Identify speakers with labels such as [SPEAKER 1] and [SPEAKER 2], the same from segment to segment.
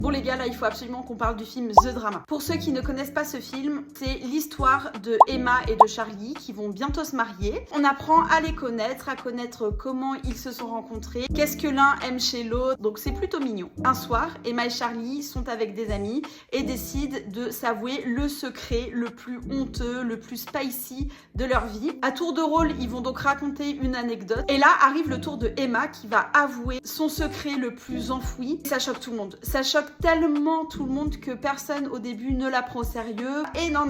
[SPEAKER 1] Bon les gars, là il faut absolument qu'on parle du film The Drama. Pour ceux qui ne connaissent pas ce film, c'est l'histoire de Emma et de Charlie qui vont bientôt se marier. On apprend à les connaître, à connaître comment ils se sont rencontrés, qu'est-ce que l'un aime chez l'autre, donc c'est plutôt mignon. Un soir, Emma et Charlie sont avec des amis et décident de s'avouer le secret le plus honteux, le plus spicy de leur vie. À tour de rôle, ils vont donc raconter une anecdote. Et là arrive le tour de Emma qui va avouer son secret le plus enfoui. Ça choque tout le monde. Ça choque tellement tout le monde que personne au début ne la prend au sérieux. Et non,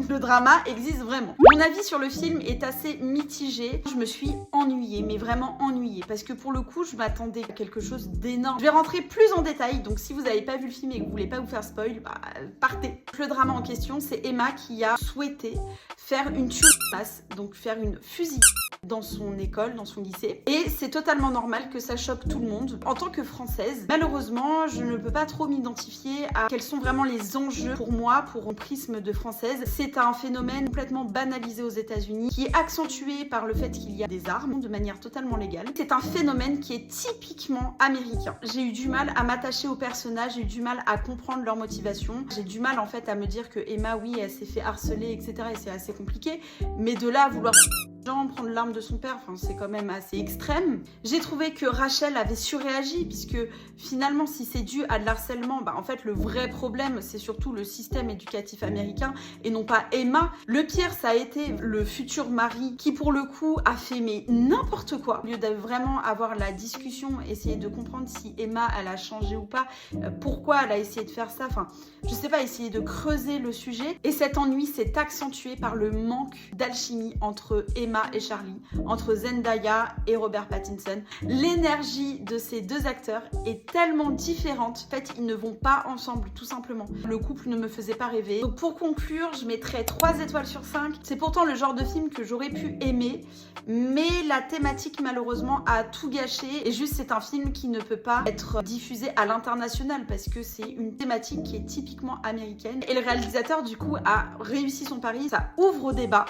[SPEAKER 1] le drama existe vraiment. Mon avis sur le film est assez mitigé. Je me suis ennuyée, mais vraiment ennuyée. Parce que pour le coup, je m'attendais à quelque chose d'énorme. Je vais rentrer plus en détail. Donc si vous n'avez pas vu le film et que vous voulez pas vous faire spoil, bah, partez. Le drama en question, c'est Emma qui a souhaité faire une passe, donc faire une fusillade dans son école, dans son lycée. Et c'est totalement normal que ça choque tout le monde. En tant que Française, malheureusement, je ne peux pas trop m'identifier à quels sont vraiment les enjeux pour moi, pour mon prisme de Française. C'est un phénomène complètement banalisé aux États-Unis, qui est accentué par le fait qu'il y a des armes de manière totalement légale. C'est un phénomène qui est typiquement américain. J'ai eu du mal à m'attacher aux personnages, j'ai eu du mal à comprendre leur motivation. J'ai du mal en fait à me dire que Emma, oui, elle s'est fait harceler, etc. et c'est assez compliqué. Mais de là à vouloir prendre l'arme de son père, enfin, c'est quand même assez extrême. J'ai trouvé que Rachel avait surréagi puisque finalement si c'est dû à de l'harcèlement, bah, en fait le vrai problème c'est surtout le système éducatif américain et non pas Emma. Le pire ça a été le futur mari qui pour le coup a fait mais n'importe quoi. Au lieu de vraiment avoir la discussion, essayer de comprendre si Emma elle a changé ou pas, pourquoi elle a essayé de faire ça, enfin je sais pas, essayer de creuser le sujet. Et cet ennui s'est accentué par le manque d'alchimie entre Emma et Charlie, entre Zendaya et Robert Pattinson. L'énergie de ces deux acteurs est tellement différente. En fait, ils ne vont pas ensemble, tout simplement. Le couple ne me faisait pas rêver. Donc pour conclure, je mettrais 3 étoiles sur 5. C'est pourtant le genre de film que j'aurais pu aimer, mais la thématique malheureusement a tout gâché. Et juste, c'est un film qui ne peut pas être diffusé à l'international parce que c'est une thématique qui est typiquement américaine. Et le réalisateur, du coup, a réussi son pari. Ça ouvre au débat.